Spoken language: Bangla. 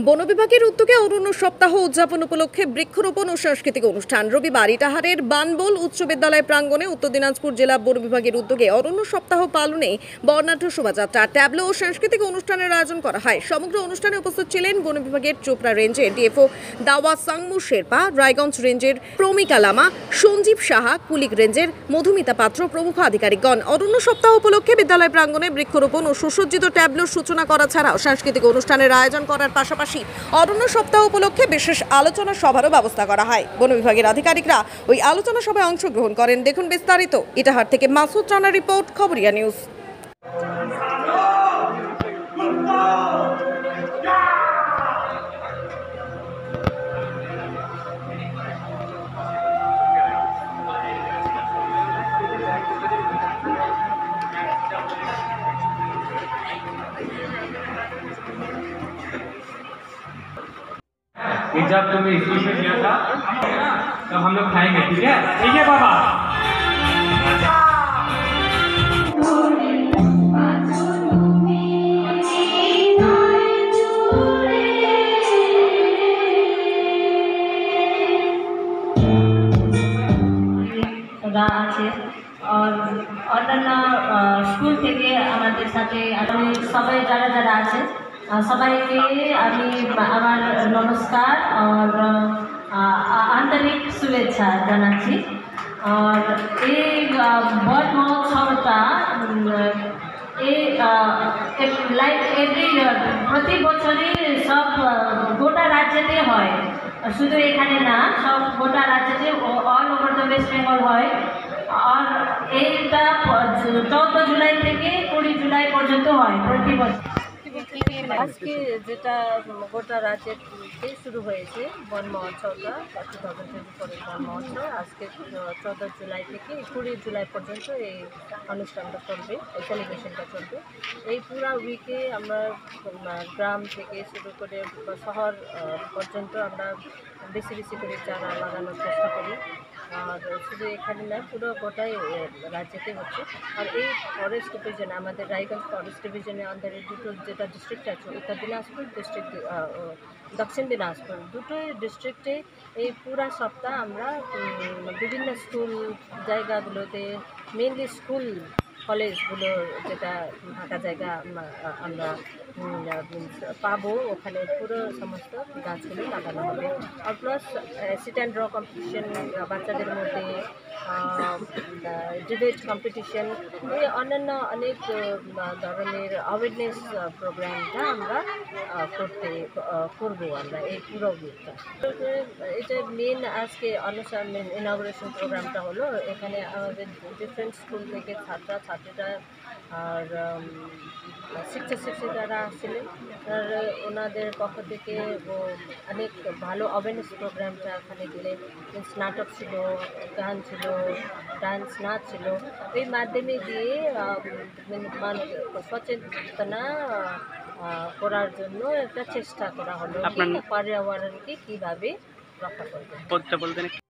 বন বিভাগের উদ্যোগে অরণ্য সপ্তাহ উদযাপন উপলক্ষে বৃক্ষরোপণ ও সাংস্কৃতিক অনুষ্ঠান রবিবার ইটাহারের বানবোল উচ্চ বিদ্যালয় প্রাঙ্গণে উত্তর দিনাজপুর জেলা বন বিভাগের উদ্যোগে অরণ্য সপ্তাহ পালনে বর্ণাঢ্য শোভাযাত্রা, ট্যাবলো ও সাংস্কৃতিক অনুষ্ঠানের আয়োজন করা হয়। সমগ্র অনুষ্ঠানে উপস্থিত ছিলেন বন বিভাগের চোপড়া রেঞ্জের ডিএফও দাওয়া সাংমু শেরপা, রায়গঞ্জ রেঞ্জের প্রমিকা লামা, সঞ্জীব সাহা, কুলিক রেঞ্জের মধুমিতা পাত্র প্রমুখ আধিকারিকগণ। অরণ্য সপ্তাহ উপলক্ষে বিদ্যালয় প্রাঙ্গণে বৃক্ষরোপণ ও সুসজ্জিত ট্যাবলোর সূচনা করা ছাড়াও সাংস্কৃতিক অনুষ্ঠানের আয়োজন করার পাশাপাশি অরণ্য সপ্তাহ উপলক্ষে বিশেষ আলোচনা সভারও ব্যবস্থা করা হয়। বন বিভাগের আধিকারিকরা ওই আলোচনা সভায় অংশগ্রহণ করেন। দেখুন বিস্তারিত। ইটাহার থেকে মাসুদ রানার রিপোর্ট, খবরিয়া নিউজ। जब तुम्हें स्कूल में दिया था तो हम लोग खाएंगे, ठीक है? ठीक है बाबा। আছে আর অন্যান্য স্কুল থেকে আমাদের সাথে আমি সবাই যারা আছে সবাইকে আমি আমার নমস্কার আর আন্তরিক শুভেচ্ছা জানাচ্ছি। আর এই বন মহোৎসবটা লাইক এভরি ইয়ার প্রতি বছরই সব গোটা রাজ্যেতে হয়, শুধু এখানে না, সব গোটা রাজ্যেতে all over the West Bengal হয়। আর এইটা 14 জুলাই থেকে 20 জুলাই পর্যন্ত হয় প্রতি বছর। আজকে যেটা গোটা রাজ্যে শুরু হয়েছে বন মহোৎসবটা, 2024 বন মহোৎসব আজকে 14 জুলাই থেকে 20 জুলাই পর্যন্ত এই অনুষ্ঠানটা চলবে, এই সেলিব্রেশনটা চলবে। এই পুরা উইকে আমরা গ্রাম থেকে শুরু করে শহর পর্যন্ত আমরা বেশি বেশি করে চারা লাগানোর চেষ্টা করি। আর শুধু এখানে না, পুরো গোটাই রাজ্যেতে হচ্ছে। আর এই ফরেস্ট ডিভিশনে, আমাদের রায়গঞ্জ ফরেস্ট ডিভিশনে আন্ডারে দুটো যেটা ডিস্ট্রিক্ট আছে, উত্তর দিনাজপুর ডিস্ট্রিক্ট, দক্ষিণ দিনাজপুর, দুটো ডিস্ট্রিক্টে এই পুরা সপ্তাহ আমরা বিভিন্ন স্কুল জায়গাগুলোতে, মেনলি স্কুল কলেজগুলো যেটা ফাঁকা জায়গা আমরা পাবো, ওখানে পুরো সমস্ত গাছগুলো লাগানো হবে। আর plus sit and draw competition বাচ্চাদের মধ্যে, ডিবেট কম্পিটিশন, এই অন্যান্য অনেক ধরনের অ্যাওয়ারনেস প্রোগ্রামটা আমরা করবো আমরা এই পুরো উইকটা। এটা মেন আজকে অনুষ্ঠান ইনঅগ্রেশন প্রোগ্রামটা হলো। এখানে আমাদের ডিফারেন্ট স্কুল থেকে ছাত্রীরা আর শিক্ষিকারা আসছিলেন, আর ওনাদের পক্ষ থেকে অনেক ভালো অ্যাওয়ারনেস প্রোগ্রামটা এখানে দিলে। নাটক ছিল, গান ছিল, ডান্স, নাচ ছিল। এই মাধ্যমে দিয়ে সচেতনা করার জন্য একটা চেষ্টা করা হলো, পর্যাবরণকে কীভাবে রক্ষা করবে।